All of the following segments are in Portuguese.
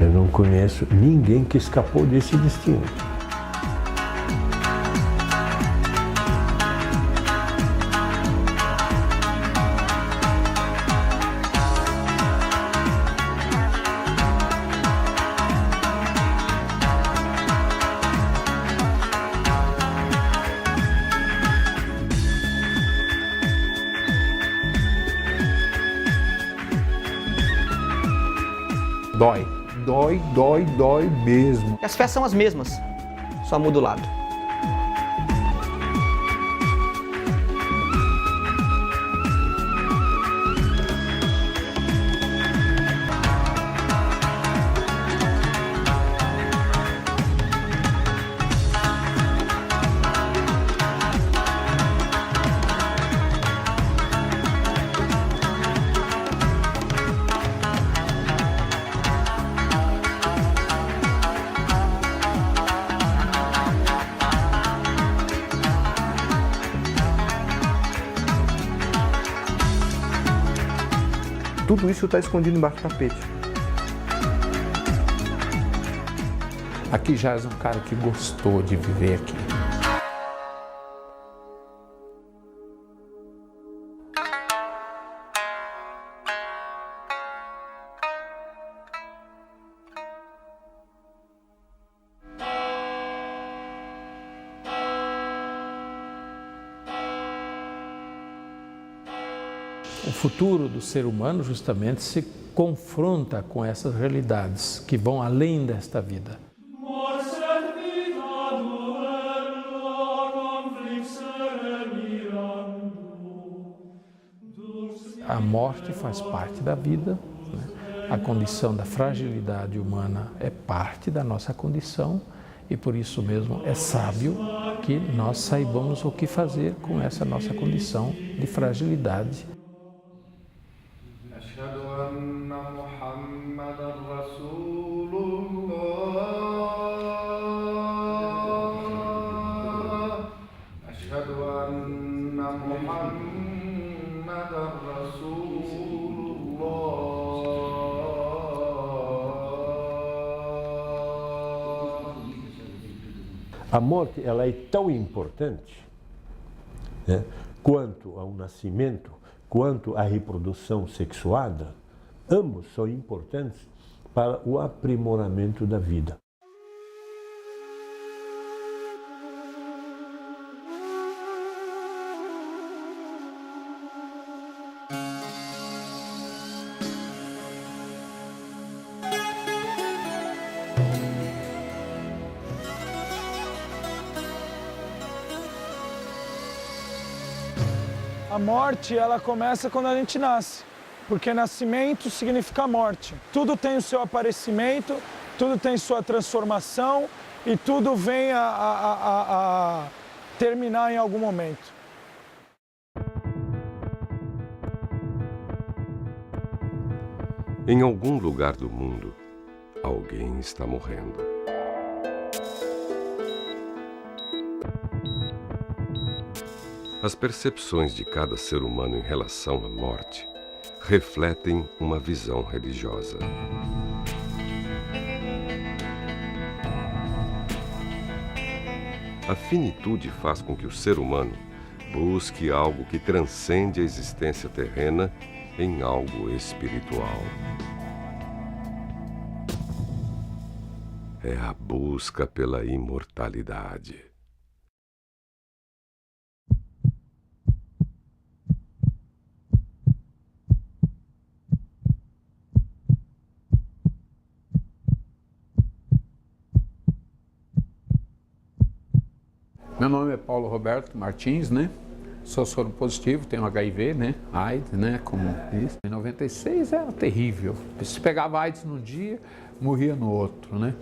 Eu não conheço ninguém que escapou desse destino. Dói. Dói mesmo. As fés são as mesmas, só muda o lado. Tudo isso está escondido embaixo do tapete. Aqui já é um cara que gostou de viver aqui. O futuro do ser humano justamente se confronta com essas realidades que vão além desta vida. A morte faz parte da vida, né? A condição da fragilidade humana é parte da nossa condição e por isso mesmo é sábio que nós saibamos o que fazer com essa nossa condição de fragilidade. A morte ela é tão importante, né, quanto ao nascimento, quanto à reprodução sexuada. Ambos são importantes para o aprimoramento da vida. A morte, ela começa quando a gente nasce, porque nascimento significa morte. Tudo tem o seu aparecimento, tudo tem sua transformação e tudo vem a terminar em algum momento. Em algum lugar do mundo, alguém está morrendo. As percepções de cada ser humano em relação à morte refletem uma visão religiosa. A finitude faz com que o ser humano busque algo que transcende a existência terrena em algo espiritual. É a busca pela imortalidade. Meu nome é Paulo Roberto Martins, né? Sou soro positivo, tenho HIV, né? AIDS, né? Como diz. Em 96 era terrível. Se pegava AIDS num dia, morria no outro, né?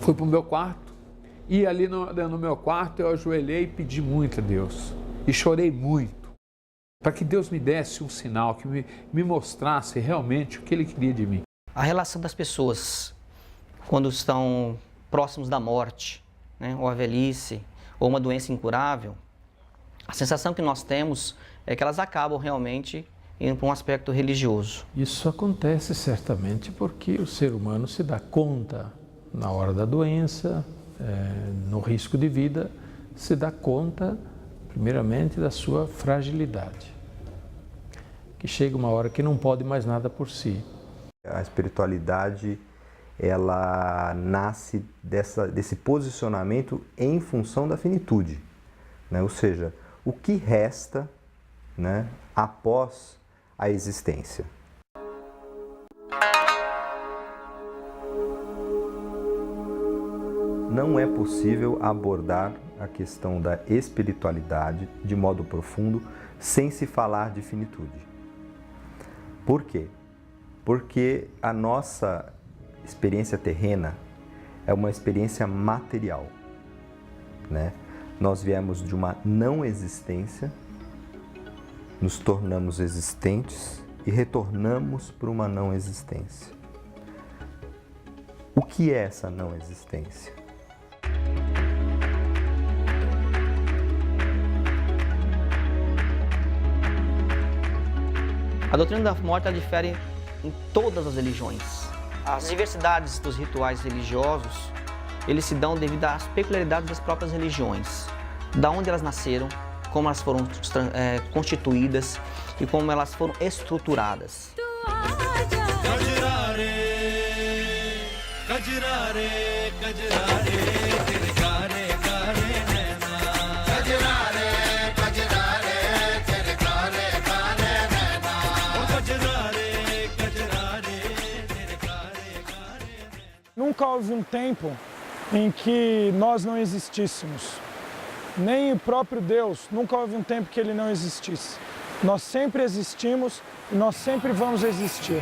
Fui para o meu quarto e ali no meu quarto eu ajoelhei e pedi muito a Deus. E chorei muito, para que Deus me desse um sinal, que me mostrasse realmente o que Ele queria de mim. A relação das pessoas quando estão próximos da morte, né, ou a velhice, ou uma doença incurável, a sensação que nós temos é que elas acabam realmente indo para um aspecto religioso. Isso acontece certamente porque o ser humano se dá conta, na hora da doença, no risco de vida, se dá conta, primeiramente, da sua fragilidade. Que chega uma hora que não pode mais nada por si. A espiritualidade, ela nasce desse posicionamento em função da finitude, né? Ou seja, o que resta, né, após a existência. Não é possível abordar a questão da espiritualidade de modo profundo sem se falar de finitude. Por quê? Porque a nossa experiência terrena é uma experiência material, né? Nós viemos de uma não existência, nos tornamos existentes e retornamos para uma não existência. O que é essa não existência? A doutrina da morte ela difere em todas as religiões. As diversidades dos rituais religiosos, eles se dão devido às peculiaridades das próprias religiões. Da onde elas nasceram, como elas foram constituídas e como elas foram estruturadas. Nunca houve um tempo em que nós não existíssemos. Nem o próprio Deus, nunca houve um tempo que Ele não existisse. Nós sempre existimos e nós sempre vamos existir.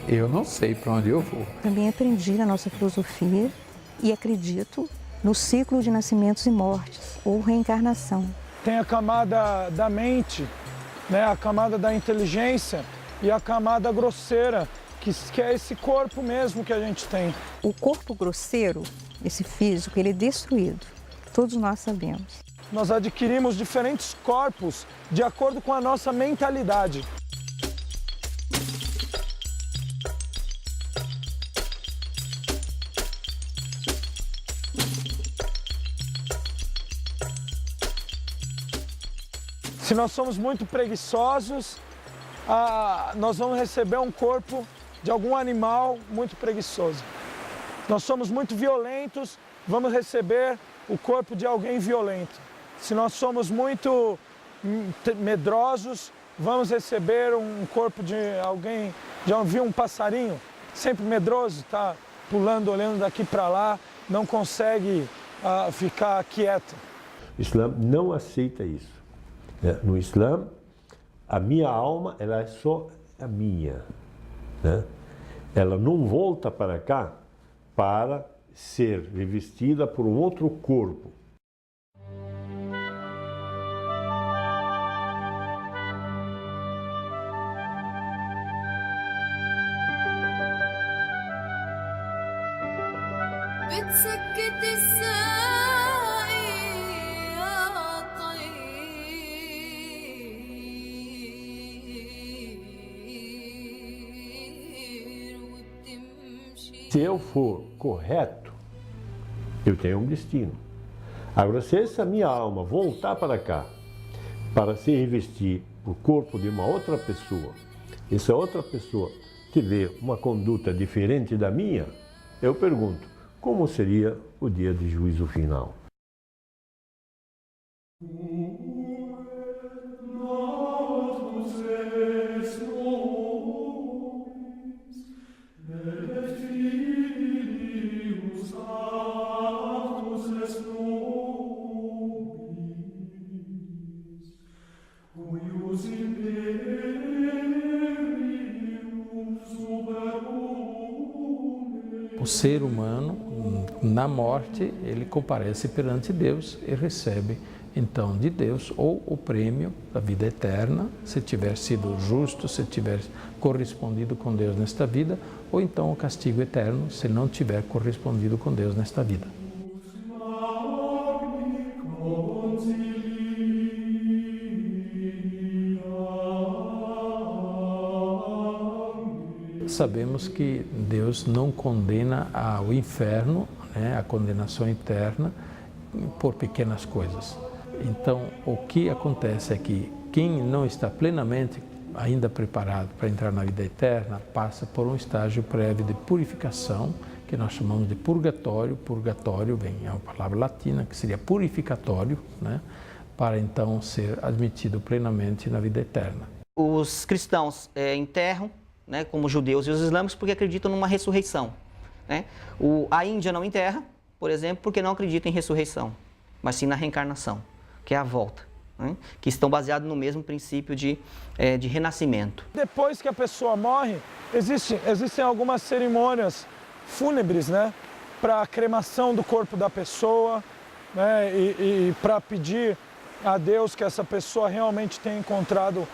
Eu não sei para onde eu vou. Também aprendi na nossa filosofia e acredito no ciclo de nascimentos e mortes, ou reencarnação. Tem a camada da mente, né, a camada da inteligência e a camada grosseira, que é esse corpo mesmo que a gente tem. O corpo grosseiro, esse físico, ele é destruído, todos nós sabemos. Nós adquirimos diferentes corpos de acordo com a nossa mentalidade. Se nós somos muito preguiçosos, nós vamos receber um corpo de algum animal muito preguiçoso. Nós somos muito violentos, vamos receber o corpo de alguém violento. Se nós somos muito medrosos, vamos receber um corpo de alguém. Já ouviu um passarinho? Sempre medroso, está pulando, olhando daqui para lá, não consegue ficar quieto. O Islã não aceita isso. No Islã, a minha alma ela é só a minha, né? Ela não volta para cá para ser revestida por um outro corpo. Se eu for correto, eu tenho um destino. Agora, se essa minha alma voltar para cá, para se revestir o corpo de uma outra pessoa, essa outra pessoa tiver uma conduta diferente da minha, eu pergunto, como seria o dia de juízo final? O ser humano, na morte, ele comparece perante Deus e recebe, então, de Deus, ou o prêmio da vida eterna, se tiver sido justo, se tiver correspondido com Deus nesta vida, ou então o castigo eterno, se não tiver correspondido com Deus nesta vida. Sabemos que Deus não condena ao inferno, né, a condenação eterna, por pequenas coisas. Então, o que acontece é que quem não está plenamente ainda preparado para entrar na vida eterna, passa por um estágio prévio de purificação, que nós chamamos de purgatório. Purgatório vem é uma palavra latina, que seria purificatório, né, para então ser admitido plenamente na vida eterna. Os cristãos enterram, né, como os judeus e os islâmicos, porque acreditam numa ressurreição. Né? A Índia não enterra, por exemplo, porque não acredita em ressurreição, mas sim na reencarnação, que é a volta, né? Que estão baseados no mesmo princípio de renascimento. Depois que a pessoa morre, existem algumas cerimônias fúnebres, né, para a cremação do corpo da pessoa, né, e para pedir a Deus que essa pessoa realmente tenha encontrado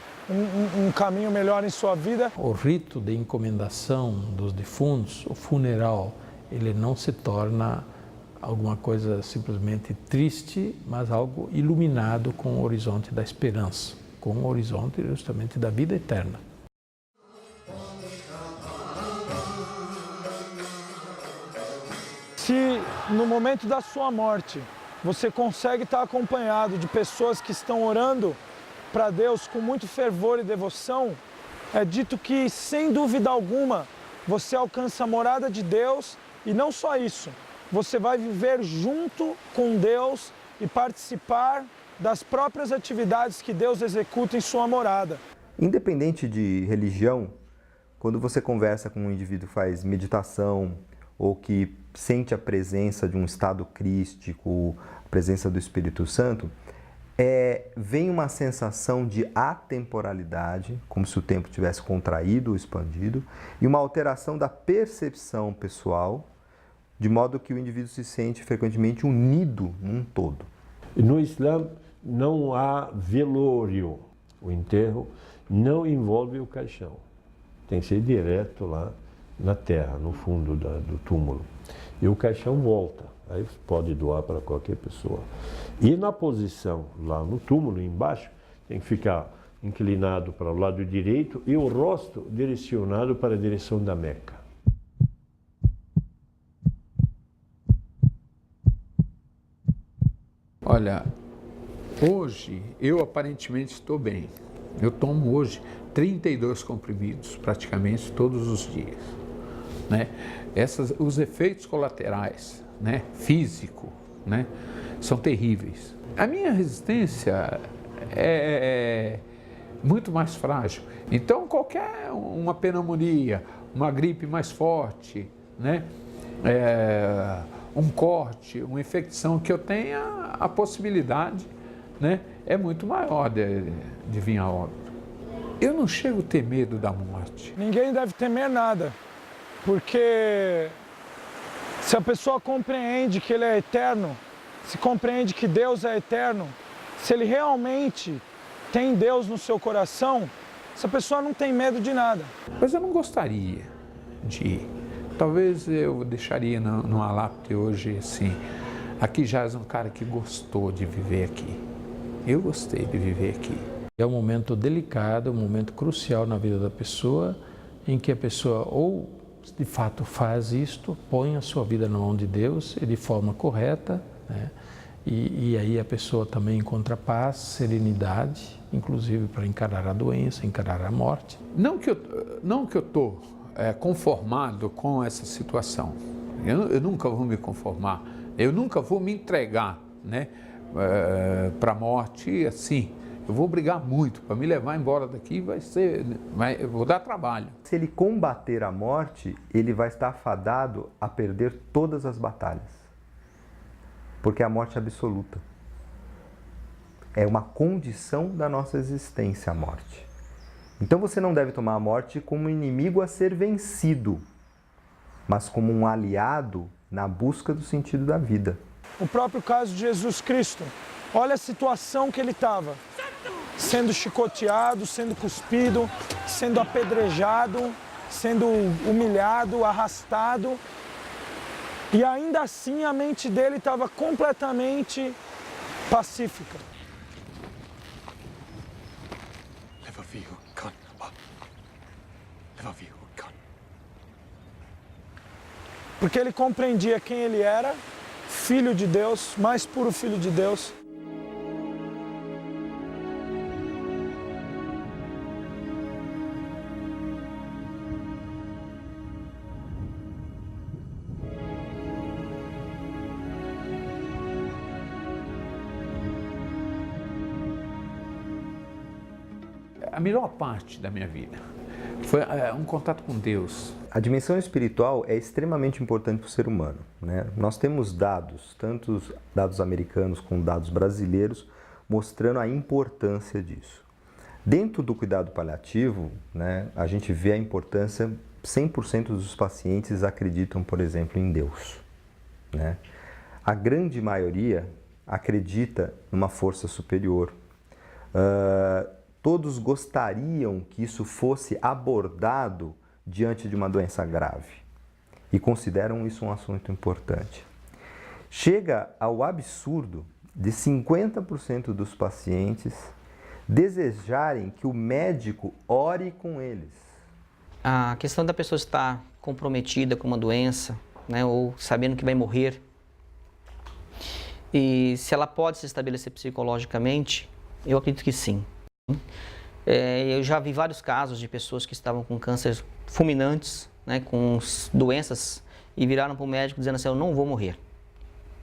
um caminho melhor em sua vida. O rito de encomendação dos defuntos, o funeral, ele não se torna alguma coisa simplesmente triste, mas algo iluminado com o horizonte da esperança, com o horizonte justamente da vida eterna. Se no momento da sua morte você consegue estar acompanhado de pessoas que estão orando para Deus com muito fervor e devoção, é dito que, sem dúvida alguma, você alcança a morada de Deus e não só isso, você vai viver junto com Deus e participar das próprias atividades que Deus executa em sua morada. Independente de religião, quando você conversa com um indivíduo que faz meditação ou que sente a presença de um estado crístico, a presença do Espírito Santo, vem uma sensação de atemporalidade, como se o tempo tivesse contraído ou expandido, e uma alteração da percepção pessoal, de modo que o indivíduo se sente frequentemente unido num todo. No Islã não há velório. O enterro não envolve o caixão. Tem que ser direto lá na terra, no fundo do túmulo. E o caixão volta. Aí você pode doar para qualquer pessoa. E na posição lá no túmulo, embaixo, tem que ficar inclinado para o lado direito e o rosto direcionado para a direção da Meca. Olha, hoje eu aparentemente estou bem. Eu tomo hoje 32 comprimidos praticamente todos os dias. Né? Os efeitos colaterais, né, físico, né, são terríveis. A minha resistência é muito mais frágil. Então, qualquer uma pneumonia, uma gripe mais forte, né, um corte, uma infecção que eu tenha, a possibilidade, né, é muito maior de vir a óbito. Eu não chego a ter medo da morte. Ninguém deve temer nada, porque se a pessoa compreende que ele é eterno, se compreende que Deus é eterno, se ele realmente tem Deus no seu coração, essa pessoa não tem medo de nada. Mas eu não gostaria de ir. Talvez eu deixaria numa lápide hoje assim, aqui jaz um cara que gostou de viver aqui. Eu gostei de viver aqui. É um momento delicado, um momento crucial na vida da pessoa, em que a pessoa ou de fato faz isto, põe a sua vida na mão de Deus e de forma correta, né? E aí a pessoa também encontra paz, serenidade, inclusive para encarar a doença, encarar a morte. Não que eu estou conformado com essa situação. Eu nunca vou me conformar. Eu nunca vou me entregar, né, para a morte assim. Eu vou brigar muito para me levar embora daqui, eu vou dar trabalho. Se ele combater a morte, ele vai estar fadado a perder todas as batalhas. Porque a morte é absoluta. É uma condição da nossa existência a morte. Então você não deve tomar a morte como um inimigo a ser vencido, mas como um aliado na busca do sentido da vida. O próprio caso de Jesus Cristo. Olha a situação que ele estava. Sendo chicoteado, sendo cuspido, sendo apedrejado, sendo humilhado, arrastado. E ainda assim a mente dele estava completamente pacífica. Porque ele compreendia quem ele era, filho de Deus, mais puro filho de Deus. A melhor parte da minha vida foi um contato com Deus. A dimensão espiritual é extremamente importante para o ser humano, né? Nós temos dados, tanto dados americanos como dados brasileiros, mostrando a importância disso. Dentro do cuidado paliativo, né, a gente vê a importância, 100% dos pacientes acreditam, por exemplo, em Deus, né? A grande maioria acredita numa força superior. Todos gostariam que isso fosse abordado diante de uma doença grave e consideram isso um assunto importante. Chega ao absurdo de 50% dos pacientes desejarem que o médico ore com eles. A questão da pessoa estar comprometida com uma doença, né, ou sabendo que vai morrer, e se ela pode se estabelecer psicologicamente, eu acredito que sim. Eu já vi vários casos de pessoas que estavam com câncer fulminantes, né, com doenças, e viraram para o médico dizendo assim, eu não vou morrer.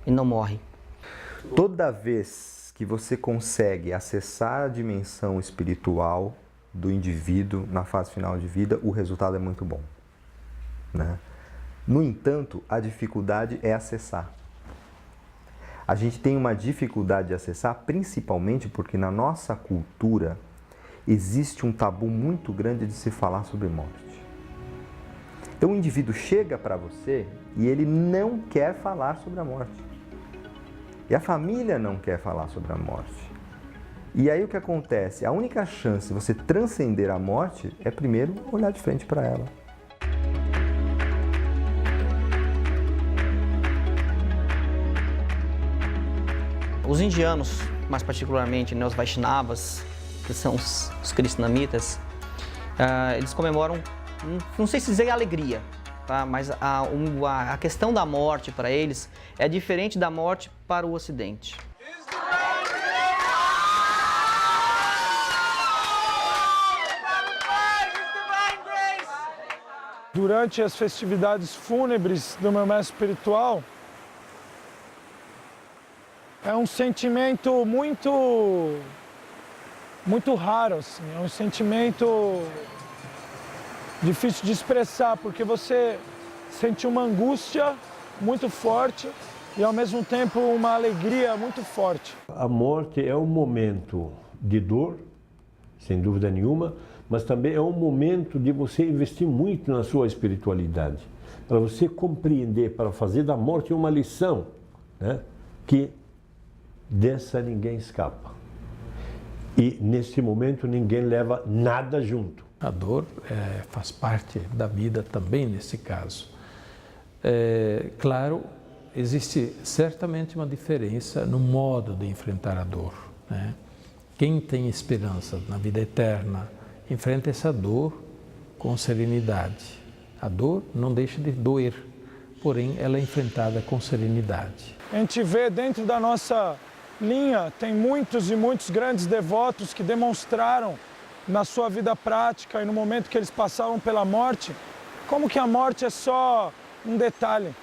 E não morre. Toda vez que você consegue acessar a dimensão espiritual do indivíduo na fase final de vida, o resultado é muito bom, né? No entanto, a dificuldade é acessar. A gente tem uma dificuldade de acessar, principalmente porque na nossa cultura existe um tabu muito grande de se falar sobre morte. Então o indivíduo chega para você e ele não quer falar sobre a morte. E a família não quer falar sobre a morte. E aí o que acontece? A única chance de você transcender a morte é primeiro olhar de frente para ela. Os indianos, mais particularmente, né, os Vaishnavas, que são os krishnamitas, eles comemoram, não sei se dizer alegria, tá? Mas a questão da morte para eles é diferente da morte para o Ocidente. Durante as festividades fúnebres do meu mestre espiritual, é um sentimento muito raro, assim. É um sentimento difícil de expressar, porque você sente uma angústia muito forte e, ao mesmo tempo, uma alegria muito forte. A morte é um momento de dor, sem dúvida nenhuma, mas também é um momento de você investir muito na sua espiritualidade, para você compreender, para fazer da morte uma lição, né, que dessa ninguém escapa. E nesse momento ninguém leva nada junto. A dor faz parte da vida também nesse caso. Claro, existe certamente uma diferença no modo de enfrentar a dor, né? Quem tem esperança na vida eterna enfrenta essa dor com serenidade, A dor não deixa de doer, porém ela é enfrentada com serenidade. A gente vê dentro da nossa linha, tem muitos e muitos grandes devotos que demonstraram na sua vida prática e no momento que eles passavam pela morte, como que a morte é só um detalhe.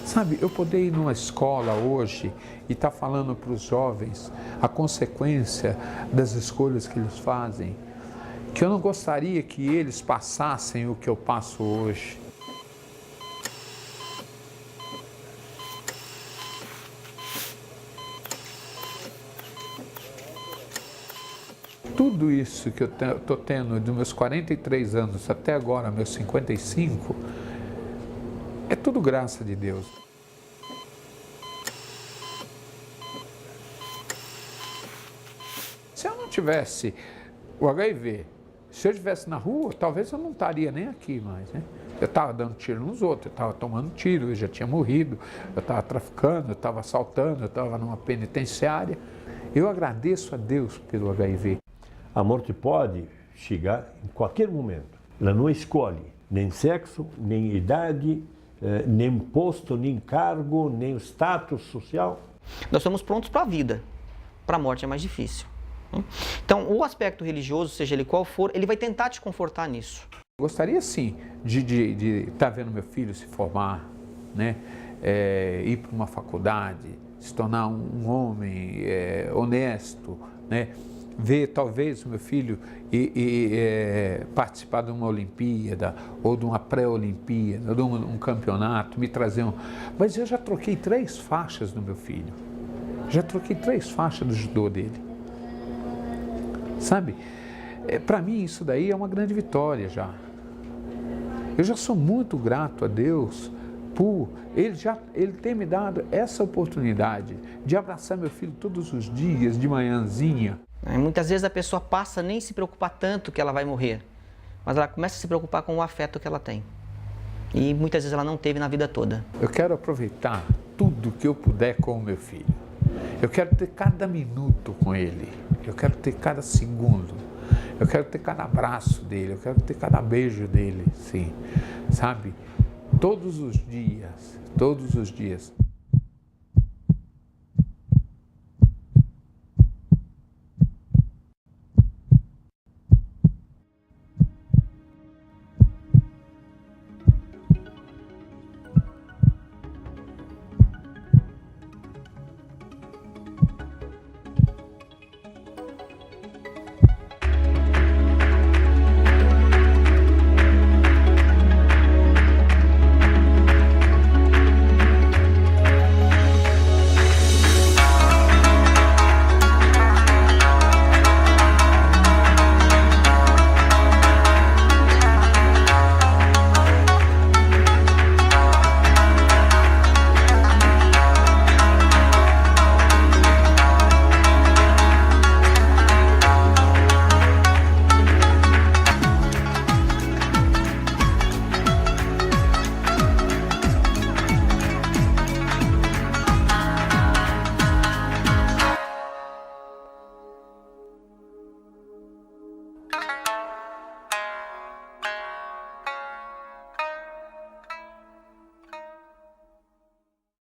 Sabe, eu poder ir numa escola hoje e estar falando para os jovens a consequência das escolhas que eles fazem, que eu não gostaria que eles passassem o que eu passo hoje. Tudo isso que eu estou tendo dos meus 43 anos até agora, meus 55, é tudo graça de Deus. Se eu não tivesse o HIV, se eu estivesse na rua, talvez eu não estaria nem aqui mais, né? Eu estava dando tiro nos outros, eu estava tomando tiro, eu já tinha morrido, eu estava traficando, eu estava assaltando, eu estava numa penitenciária. Eu agradeço a Deus pelo HIV. A morte pode chegar em qualquer momento. Ela não escolhe nem sexo, nem idade, nem posto, nem cargo, nem status social. Nós somos prontos para a vida, para a morte é mais difícil. Então, o aspecto religioso, seja ele qual for, ele vai tentar te confortar nisso. Gostaria sim de estar vendo meu filho se formar, né? Ir para uma faculdade, se tornar um homem honesto, né? Ver talvez o meu filho participar de uma Olimpíada ou de uma pré-Olimpíada, de um campeonato, me trazer um... Mas eu já troquei 3 faixas do meu filho, já troquei 3 faixas do judô dele. Sabe, para mim isso daí é uma grande vitória já. Eu já sou muito grato a Deus por Ele ter me dado essa oportunidade de abraçar meu filho todos os dias, de manhãzinha. Muitas vezes a pessoa passa a nem se preocupar tanto que ela vai morrer, mas ela começa a se preocupar com o afeto que ela tem. E muitas vezes ela não teve na vida toda. Eu quero aproveitar tudo que eu puder com o meu filho. Eu quero ter cada minuto com ele. Eu quero ter cada segundo. Eu quero ter cada abraço dele. Eu quero ter cada beijo dele, sim. Sabe? Todos os dias. Todos os dias.